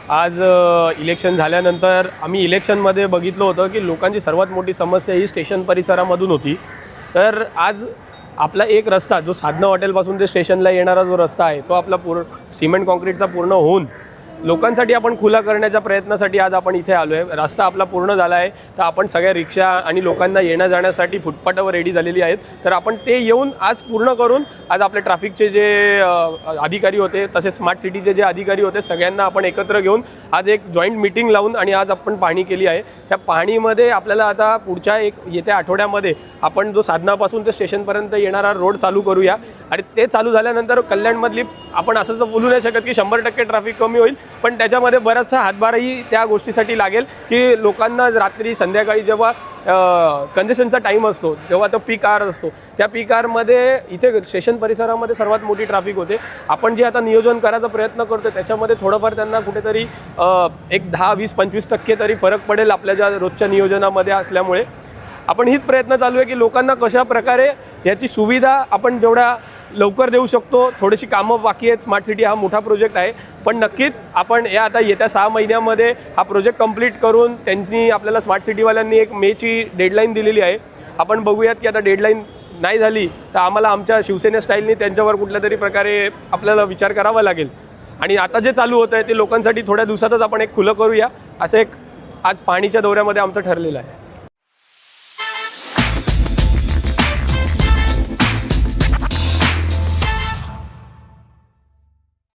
आज इलेक्शन झाल्यानंतर आम्ही इलेक्शनमध्ये बघितलं होतं की लोकांची सर्वात मोठी समस्या ही स्टेशन परिसरामधून होती। तर आज आपला एक रस्ता जो साधना हॉटेलपासून ते स्टेशनला येणारा जो रस्ता आहे तो आपला सिमेंट कॉन्क्रीटचा पूर्ण होऊन लोकांसाठी आपण खुला करण्याच्या प्रयत्नासाठी आज आपण इथे आलो आहे। रस्ता आपला पूर्ण झाला आहे, तर आपण सगळ्या रिक्षा आणि लोकांना येण्या जाण्यासाठी फुटपाथवर रेडी झालेली आहेत। तर आपण ते येऊन आज पूर्ण करून आज आपले ट्रॅफिकचे जे अधिकारी होते तसेच स्मार्ट सिटीचे जे अधिकारी होते सगळ्यांना आपण एकत्र घेऊन आज एक जॉईंट मीटिंग लावून आणि आज आपण पाहणी केली आहे। त्या पाहणीमध्ये आपल्याला आता पुढच्या येत्या आठवड्यामध्ये आपण जो साधनापासून ते स्टेशनपर्यंत येणारा रोड चालू करूया आणि ते चालू झाल्यानंतर कल्याणमधली आपण असं तर बोलू नाही शकत की 100% ट्रॅफिक कमी होईल, पण त्याच्यामध्ये बराचसा हातभारही त्या गोष्टीसाठी लागेल की लोकांना रात्री संध्याकाळी जेव्हा कंजेशनचा टाईम असतो तेव्हा तो पीक आवर असतो, त्या पीक आवरमध्ये इथे स्टेशन परिसरामध्ये सर्वात मोठी ट्रॅफिक होते। आपण जे आता नियोजन करायचा प्रयत्न करतो त्याच्यामध्ये थोडंफार त्यांना कुठेतरी एक 10-20-25% तरी फरक पडेल आपल्या ज्या रोजच्या नियोजनामध्ये असल्यामुळे आपण हीच प्रयत्न चालू आहे की लोकांना कशा प्रकारे याची सुविधा आपण जेवढा लवकर देऊ शकतो। थोडीशी कामं बाकी आहेत, स्मार्ट सिटी हा मोठा प्रोजेक्ट आहे, पण नक्कीच आपण या आता येत्या 6 महिन्यामध्ये हा प्रोजेक्ट कंप्लीट करून त्यांनी आपल्याला स्मार्ट सिटीवाल्यांनी एक मेची डेडलाईन दिलेली आहे। आपण बघूयात की आता डेडलाईन नाही झाली तर आम्हाला आमच्या शिवसेना स्टाईलनी त्यांच्यावर कुठल्या तरी प्रकारे आपल्याला विचार करावा लागेल आणि आता जे चालू होतं आहे ते लोकांसाठी थोड्या दिवसातच आपण एक खुलं करूया, असं एक आज पाणीच्या दौऱ्यामध्ये आमचं ठरलेलं आहे।